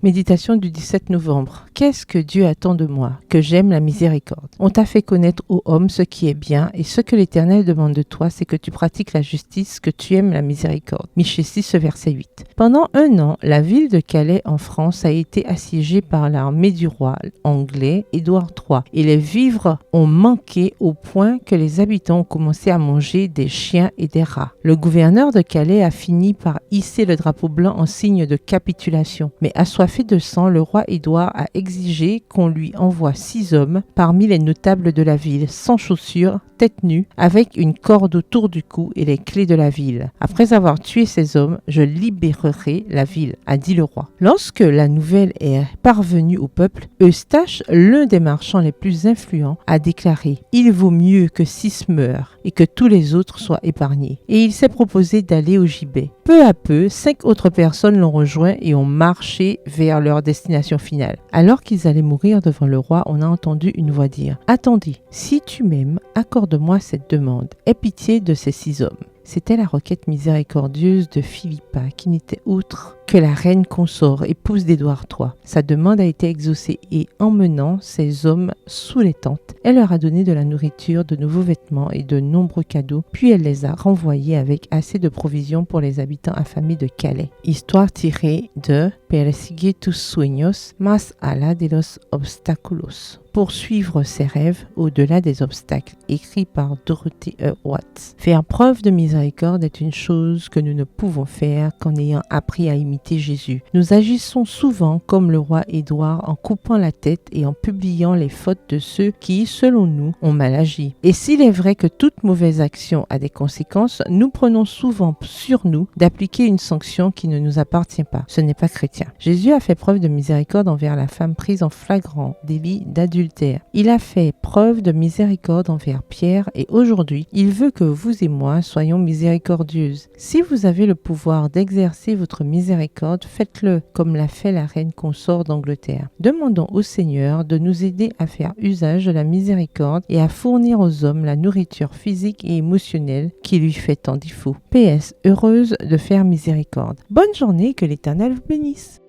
Méditation du 17 novembre. Qu'est-ce que Dieu attend de moi? Que j'aime la miséricorde. On t'a fait connaître, ô homme, ce qui est bien, et ce que l'Éternel demande de toi, c'est que tu pratiques la justice, que tu aimes la miséricorde. Michée 6, verset 8. Pendant 1 an, la ville de Calais en France a été assiégée par l'armée du roi anglais Édouard III, et les vivres ont manqué au point que les habitants ont commencé à manger des chiens et des rats. Le gouverneur de Calais a fini par hisser le drapeau blanc en signe de capitulation, mais assoiffé de sang, le roi Édouard a exigé qu'on lui envoie 6 hommes parmi les notables de la ville, sans chaussures, tête nue, avec une corde autour du cou et les clés de la ville. Après avoir tué ces hommes, je libérerai la ville, a dit le roi. Lorsque la nouvelle est parvenue au peuple, Eustache, l'un des marchands les plus influents, a déclaré « Il vaut mieux que 6 meurent et que tous les autres soient épargnés. » Et il s'est proposé d'aller au gibet. Peu à peu, 5 autres personnes l'ont rejoint et ont marché vers leur destination finale. Alors qu'ils allaient mourir devant le roi, on a entendu une voix dire « Attendez, si tu m'aimes, accorde-moi cette demande. Aie pitié de ces 6 hommes. » C'était la requête miséricordieuse de Philippa, qui n'était autre que la reine consort, épouse d'Édouard III. Sa demande a été exaucée et, emmenant ces hommes sous les tentes, elle leur a donné de la nourriture, de nouveaux vêtements et de nombreux cadeaux, puis elle les a renvoyés avec assez de provisions pour les habitants affamés de Calais. Histoire tirée de Persigue tus sueños más allá de los obstáculos. Poursuivre ses rêves au-delà des obstacles, écrit par Dorothy Watts. Faire preuve de miséricorde est une chose que nous ne pouvons faire qu'en ayant appris à imiter Jésus. Nous agissons souvent comme le roi Édouard en coupant la tête et en publiant les fautes de ceux qui, selon nous, ont mal agi. Et s'il est vrai que toute mauvaise action a des conséquences, nous prenons souvent sur nous d'appliquer une sanction qui ne nous appartient pas. Ce n'est pas chrétien. Jésus a fait preuve de miséricorde envers la femme prise en flagrant délit d'adultère. Il a fait preuve de miséricorde envers Pierre et aujourd'hui, il veut que vous et moi soyons miséricordieuses. Si vous avez le pouvoir d'exercer votre miséricorde, faites-le comme l'a fait la reine consort d'Angleterre. Demandons au Seigneur de nous aider à faire usage de la miséricorde et à fournir aux hommes la nourriture physique et émotionnelle qui lui fait tant défaut. PS, heureuse de faire miséricorde. Bonne journée, que l'Éternel vous bénisse.